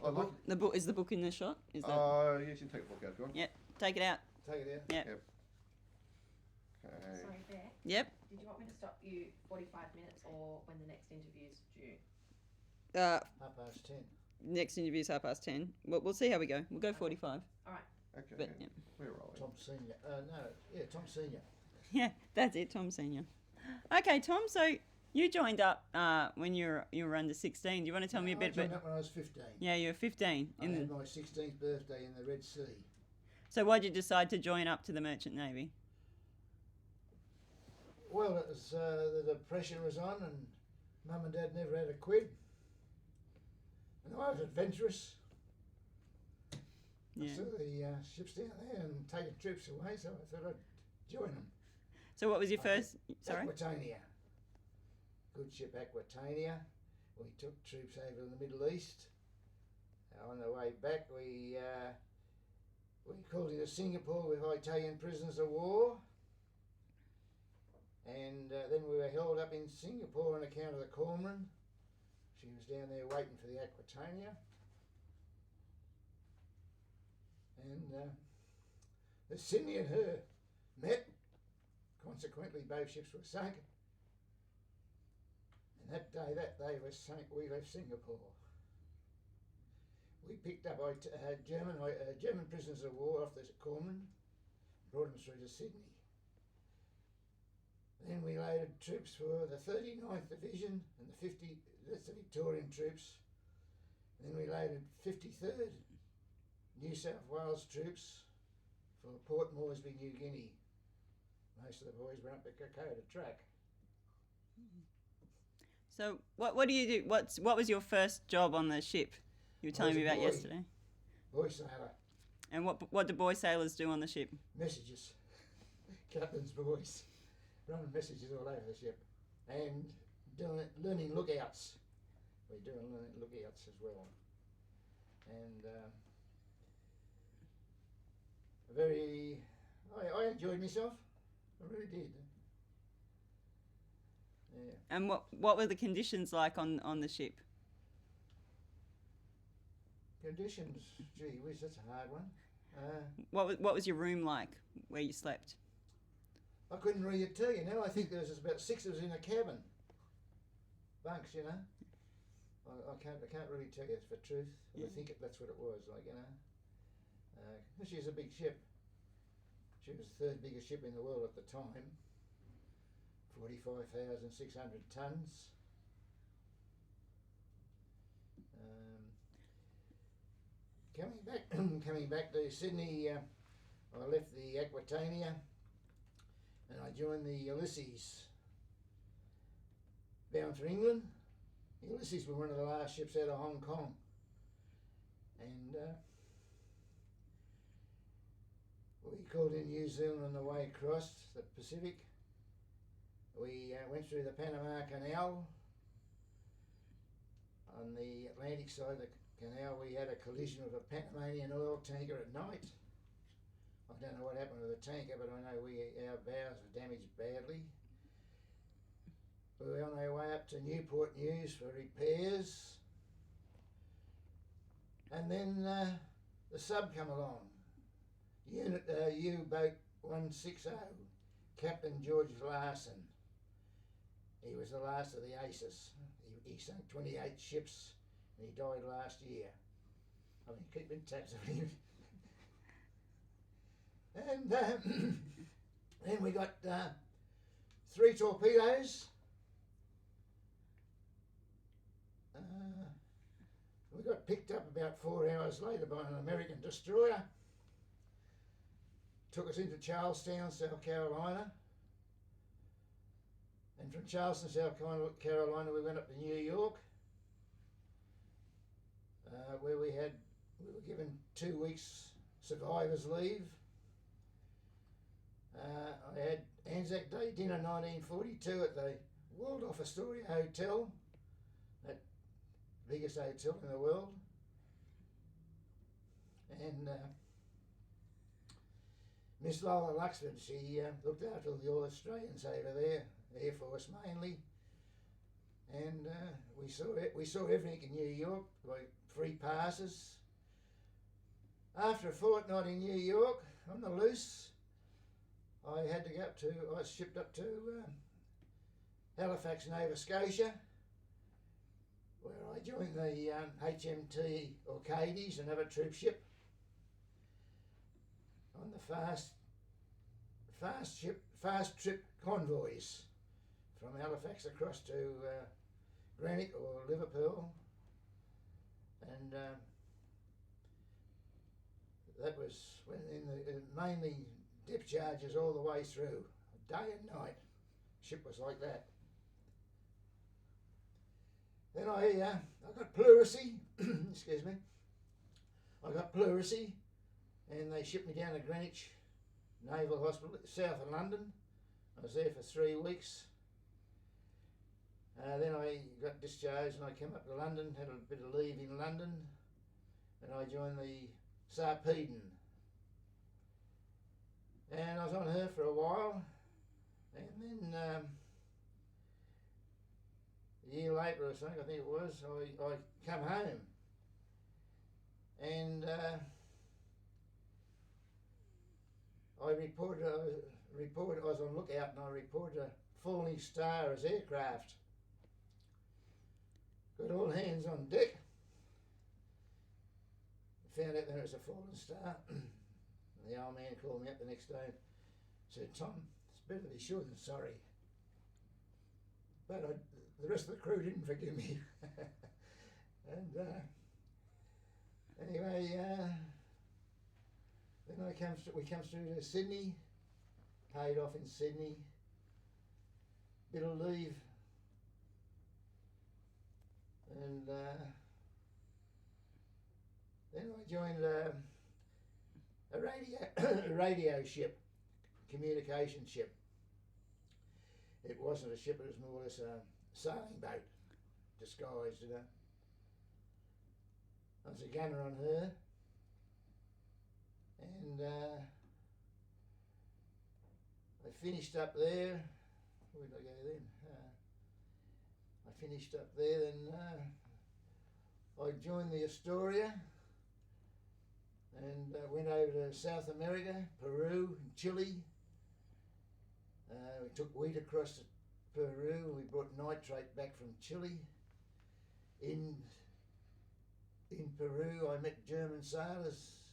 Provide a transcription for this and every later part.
I love. The book is the book in the shot. Is that? Yes, you can take the book out, go on. Yep. Take it out. Take it out. Yep. Yep. Okay. Sorry, Bear. Yep. Did you want me to stop you 45 minutes or when the next interview's due? 10:30. Next interview's 10:30. We'll see how we go. We'll go 45. All right. Okay. But, yeah. We're rolling. Tom Senior. Tom Senior. Yeah, that's it, Tom Senior. Okay, Tom. So you joined up when you were under 16. Do you want to tell me a bit I joined about? up when I was 15. Yeah, you were 15. I had my 16th birthday in the Red Sea. So why did you decide to join up to the Merchant Navy? Well, it was the pressure was on, and Mum and Dad never had a quid, and I was adventurous. Yeah. I saw the ships down there and taking trips away, so I thought I'd join them. So what was your first? Sorry. Aquitania. Good ship Aquitania. We took troops over the Middle East. On the way back, we called into Singapore with Italian prisoners of war. And then we were held up in Singapore on account of the Cormoran. She was down there waiting for the Aquitania. And the Sydney and her met. Consequently, both ships were sunk. And that day was sunk, we left Singapore. We picked up German prisoners of war off the Cormoran, brought them through to Sydney. Then we loaded troops for the 39th Division and that's the Victorian troops. Then we loaded 53rd New South Wales troops for Port Moresby, New Guinea. Most of the boys went up the Kokoda track. So what do you do? What was your first job on the ship? You were telling me about yesterday. Boy sailor. And what do boy sailors do on the ship? Messages. Captain's boys. Running messages all over the ship. And learning lookouts. We're doing learning lookouts as well. And I enjoyed myself. I really did. Yeah. And what were the conditions like on the ship? Conditions, gee whiz, that's a hard one. What was your room like where you slept? I couldn't really tell you now. I think there was about 6 of us in a cabin. Bunks, you know. I can't really tell you for truth. Yeah. I think that's what it was, like, you know. She's a big ship. She was the 3rd biggest ship in the world at the time. 45,600 tons. Coming back to Sydney, I left the Aquitania and I joined the Ulysses, bound for England. The Ulysses were one of the last ships out of Hong Kong, and we called in New Zealand on the way across the Pacific. We went through the Panama Canal. On the Atlantic side of the canal, we had a collision with a Panamanian oil tanker at night. I don't know what happened with the tanker, but I know our bows were damaged badly. We were on our way up to Newport News for repairs. And then the sub come along. U-boat 160, Captain George Larson. He was the last of the aces. He sunk 28 ships and he died last year. I've been keeping tabs of him. And then we got 3 torpedoes. We got picked up about 4 hours later by an American destroyer. Took us into Charlestown, South Carolina. And from Charleston, South Carolina, we went up to New York, where we were given 2 weeks survivor's leave. I had Anzac Day dinner 1942 at the Waldorf Astoria Hotel, that biggest hotel in the world. And Miss Lola Luxford, she looked after all the Australians over there, Air Force mainly. And we saw everything in New York, like free passes. After a fortnight in New York on the loose, I was shipped up to Halifax, Nova Scotia, where I joined the HMT Orcades, another troop ship, on the fast trip convoys from Halifax across to Greenock or Liverpool, and that was when mainly dip charges all the way through, day and night. Ship was like that. Then I got pleurisy. Excuse me. I got pleurisy, and they shipped me down to Greenwich Naval Hospital, south of London. I was there for 3 weeks. Then I got discharged and I came up to London, had a bit of leave in London, and I joined the Sarpedon. And I was on her for a while, and then a year later or something, I think it was, I come home, and I was on lookout, and I reported a falling star as aircraft. Got all hands on deck. Found out there was a falling star. The old man called me up the next day and said, "Tom, it's better to be sure than sorry." But the rest of the crew didn't forgive me. And anyway, then we comes through to Sydney, paid off in Sydney, bit of leave, and then I joined a radio ship, communication ship. It wasn't a ship, it was more or less a sailing boat, disguised, you know. I was a gunner on her, and I finished up there. Where did I go then? I finished up there, then I joined the Astoria and went over to South America, Peru and Chile. We took wheat across to Peru, and we brought nitrate back from Chile. In Peru, I met German sailors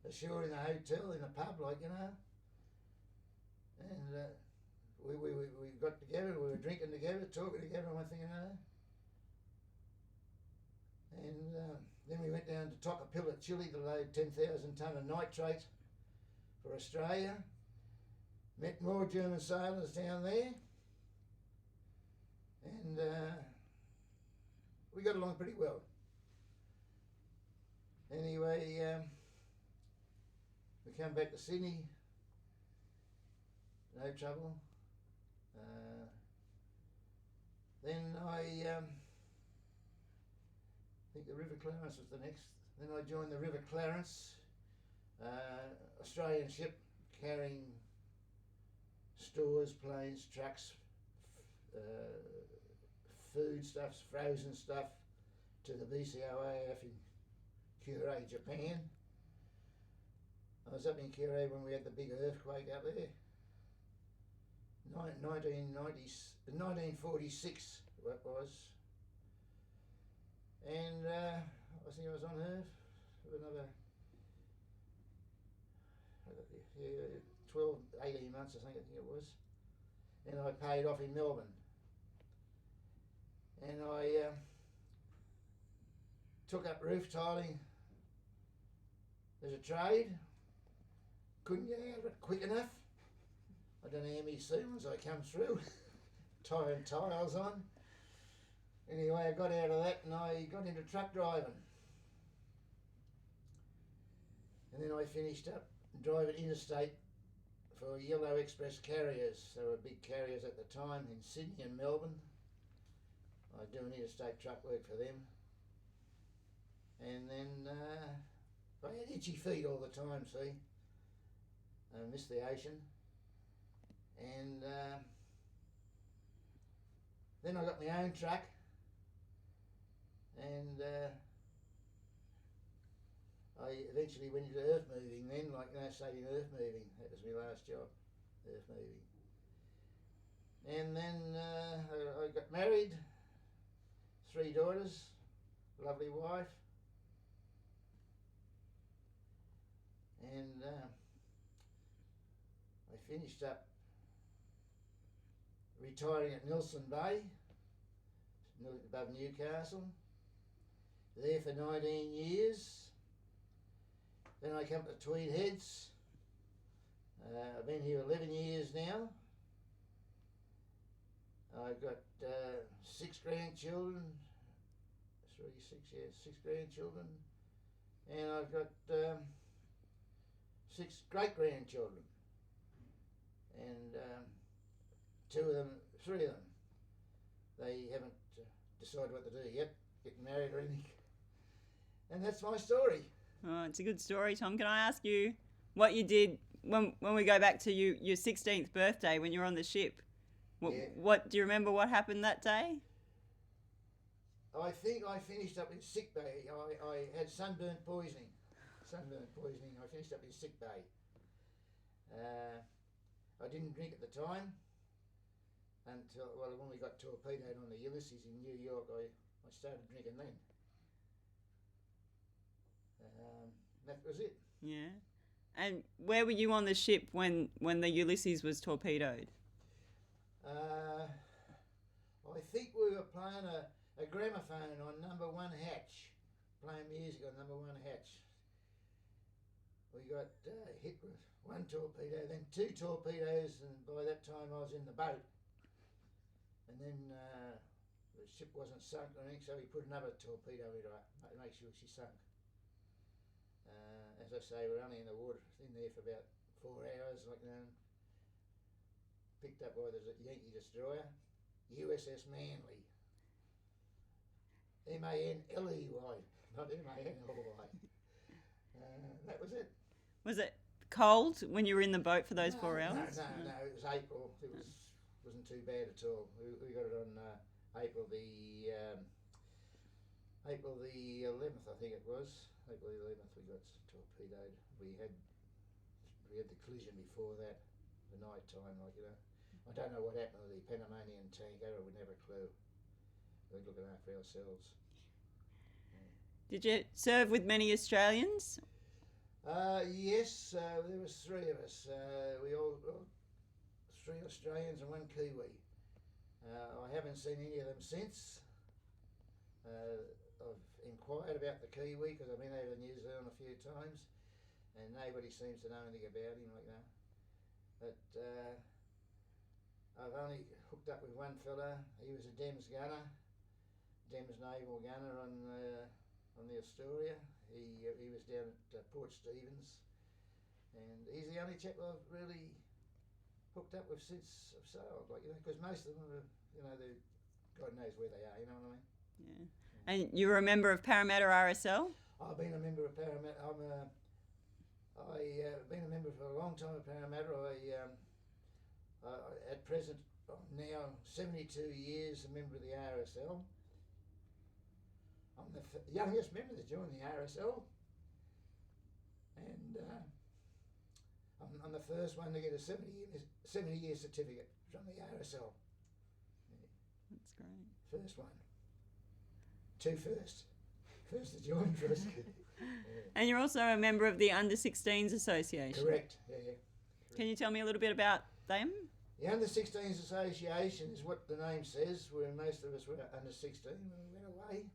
ashore in a hotel, in a pub, like, you know. And we got together, we were drinking together, talking together, and one thing and another. And then we went down to Tocopilla, Chile, to load 10,000 tonne of nitrate for Australia. Met more German sailors down there. And we got along pretty well. Anyway, we come back to Sydney, no trouble. Then I think the River Clarence was the next. Then I joined the River Clarence, Australian ship carrying stores, planes, trucks, food stuffs, frozen stuff to the BCOAF in Kure, Japan. I was up in Kure when we had the big earthquake up there. 1946 it was. And I think I was on her for another 12, 18 months, I think it was. And I paid off in Melbourne. And I took up roof tiling as a trade. Couldn't get out of it quick enough. I don't know how many seasons I come through, tying tiles on. Anyway, I got out of that and I got into truck driving. And then I finished up driving interstate for Yellow Express carriers. They were big carriers at the time in Sydney and Melbourne. I was doing interstate truck work for them. And then I had itchy feet all the time, see. I missed the ocean. And then I got my own truck, and I eventually went into earth moving then, like studying earth moving. That was my last job, earth moving. And then I got married, 3 daughters, lovely wife. And I finished up retiring at Nelson Bay, above Newcastle. There for 19 years. Then I come to Tweed Heads. I've been here 11 years now. I've got 6 grandchildren. 6 grandchildren. And I've got 6 great-grandchildren. And 3 of them, they haven't decided what to do yet, getting married or anything. And that's my story. Oh, it's a good story, Tom. Can I ask you what you did when we go back to your 16th birthday when you were on the ship? What do you remember what happened that day? I think I finished up in sick bay. I had sunburn poisoning. I finished up in sick bay. I didn't drink at the time until, when we got torpedoed on the Ulysses in New York, I started drinking then. That was it. Yeah. And where were you on the ship when the Ulysses was torpedoed? I think we were playing a gramophone on number 1 hatch, playing music on number 1 hatch. We got hit with 1 torpedo, then 2 torpedoes, and by that time I was in the boat. And then the ship wasn't sunk or anything, so we put another torpedo into her to make sure she sunk. As I say, we're only in the water in there for about 4 hours, picked up by the Yankee destroyer, USS Manly. M-A-N-L-E-Y, not M-A-N-L-Y. That was it. Was it cold when you were in the boat for those 4 hours? No, it was April. It wasn't too bad at all. We got it on April the 11th, I think it was. April the 11th we got torpedoed. We had the collision before that, the night time, I don't know what happened to the Panamanian tanker. I would never clue. We're looking after ourselves. Did you serve with many Australians? Yes, there was 3 of us. We all 3 Australians and 1 Kiwi. I haven't seen any of them since. I've inquired about the Kiwi because I've been over to New Zealand a few times, and nobody seems to know anything about him But I've only hooked up with 1 fella. He was a Dems gunner, Dems naval gunner on the Astoria. He was down at Port Stephens, and he's the only chap I've really hooked up with since I've sailed. Because most of them are, they God knows where they are. You know what I mean? Yeah. And you were a member of Parramatta RSL? I've been a member of Parramatta. I've been a member for a long time of Parramatta. At present, I'm now 72 years a member of the RSL. I'm the youngest member to join the RSL, and I'm the first one to get a 70-year certificate from the RSL. Yeah. That's great. First one. 2 first. First to join, first. Yeah. And you're also a member of the Under-16s Association. Correct. Yeah. Correct. Can you tell me a little bit about them? The Under-16s Association is what the name says, where most of us were under 16 when we went away.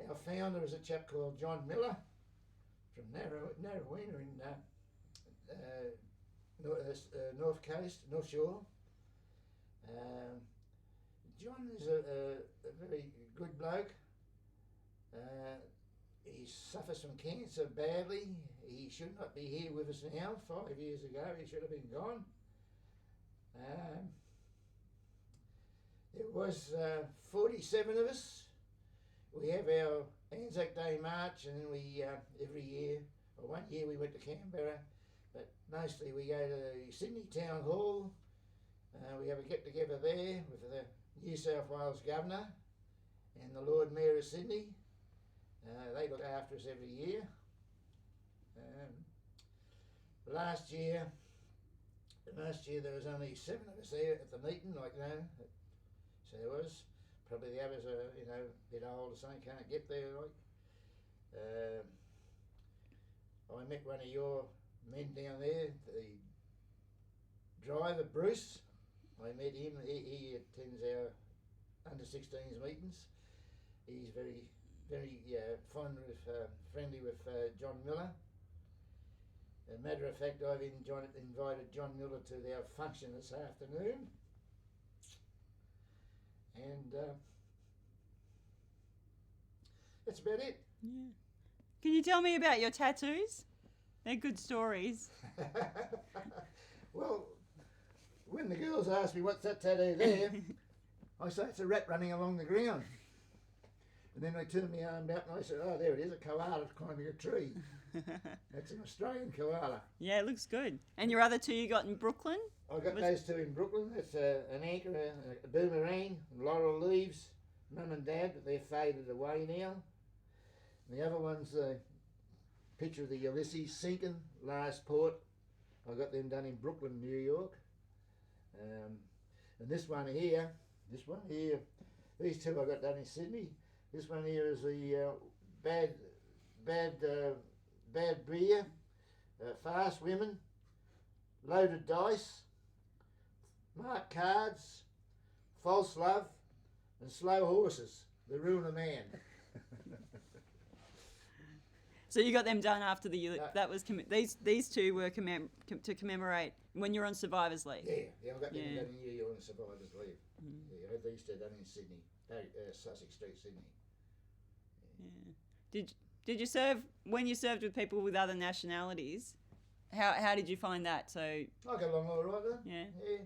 Our founder is a chap called John Miller from Narrowena in North Coast, North Shore. John is a very good bloke. He suffers from cancer badly. He should not be here with us now. 5 years ago, he should have been gone. There was 47 of us. We have our Anzac Day March, and then we every year, or 1 year we went to Canberra, but mostly we go to Sydney Town Hall. We have a get together there with the New South Wales Governor and the Lord Mayor of Sydney. They look after us every year. Last year there was only 7 of us there at the meeting, like, you know. So there was. Probably the others are, you know, a bit older, so they can't get there, like. I met one of your men down there, the driver, Bruce. I met him. He attends our under-16s meetings. He's very friendly with John Miller. As a matter of fact, I've invited John Miller to our function this afternoon. And that's about it. Yeah. Can you tell me about your tattoos? They're good stories. Well, when the girls ask me what's that tattoo there, I say it's a rat running along the ground. And then they turn my arm out and I said, oh, there it is, a koala climbing a tree. That's an Australian koala. Yeah, it looks good. And your other two you got in Brooklyn? I got those two in Brooklyn. It's an anchor, a boomerang, laurel leaves, mum and dad, but they're faded away now. And the other one's a picture of the Ulysses sinking, last port. I got them done in Brooklyn, New York. And this one here, these two I got done in Sydney. This one here is the bad beer, fast women, loaded dice, marked cards, false love, and slow horses. The ruin of man. So you got them done after the that was these two were to commemorate when you're on survivors leave. Yeah, I got them done in New York on survivors leave. Yeah, I had these two done in Sydney, Sussex Street, Sydney. Yeah. Did you serve when you served with people with other nationalities? How did you find that? So I got along all right then. Yeah.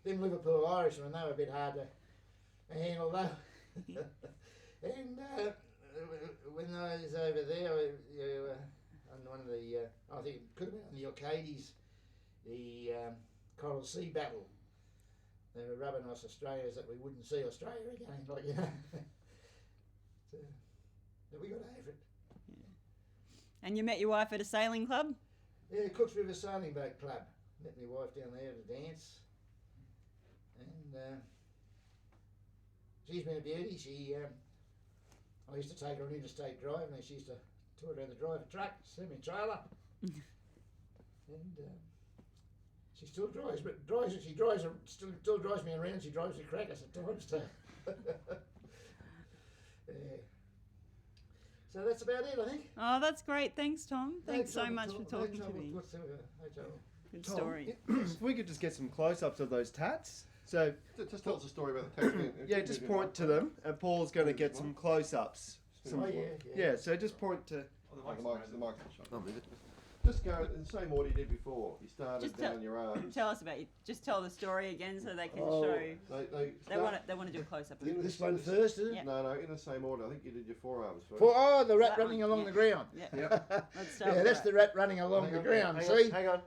Them Liverpool Irishmen, they were a bit hard to handle though. And when I was over there, on one of the, I think it could have been on the Orcades, the Coral Sea Battle. They were rubbing us Australians that we wouldn't see Australia again, like, you know. So, but we got over it. Yeah. And you met your wife at a sailing club? Yeah, Cooks River Sailing Boat Club. Met my wife down there to dance. And she's been a beauty. I used to take her on interstate drive, and she used to tour around the drive a truck, semi-trailer. And she still drives me around. She drives me crackers at times too. Yeah. So that's about it, I think. Oh, that's great. Thanks, Tom. Thanks so much for talking to me. Good story. If we could just get some close-ups of those tats. So Just tell us a story about the tats. yeah, just point to them, and Paul's going to get some close-ups. Yeah, so just point to. The mic's Just go in the same order you did before. You started down your arms. Tell us about you. Just tell the story again so they can show. They want to do a close up. This one first, is it? Yep. No, in the same order. I think you did your forearms first. The rat That running one, along the ground. Yeah. Yep. Let's start Yeah, with that's that. the rat running along the ground. See, Hang on.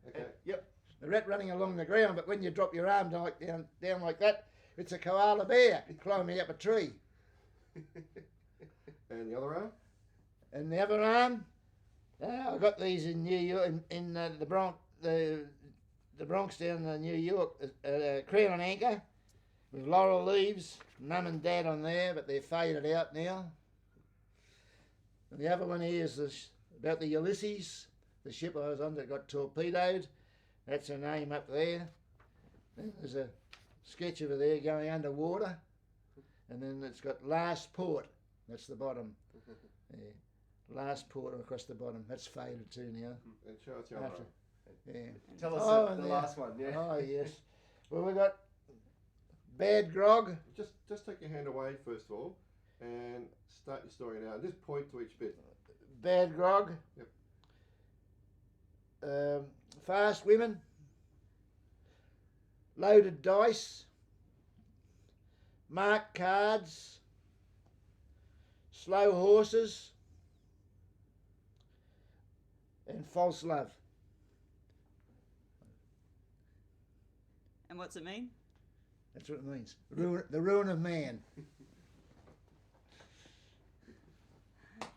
Okay. Yep. the rat running along the ground. But when you drop your arm down like that, it's a koala bear climbing up a tree. And the other arm? And the other arm, I got these in New York, in the Bronx, the Bronx down in New York, crown and anchor, with laurel leaves, mum and dad on there, but they're faded out now. And the other one here is about the Ulysses, the ship I was on that got torpedoed. That's her name up there. Then there's a sketch of her there going underwater, and then it's got last port. That's the bottom. Yeah. Last port across the bottom. That's faded too now. And show us your other arm. Yeah. Tell us the yeah. last one. Yeah. Oh yes. Well, we got bad grog. Just take your hand away first of all, and start your story now. Just point to each bit. Bad grog. Yep. Fast women. Loaded dice. Marked cards. Slow horses. And false love. And what's it mean? That's what it means. The ruin of man.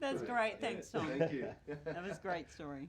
That's great. Thanks, Tom. Thank you. That was a great story.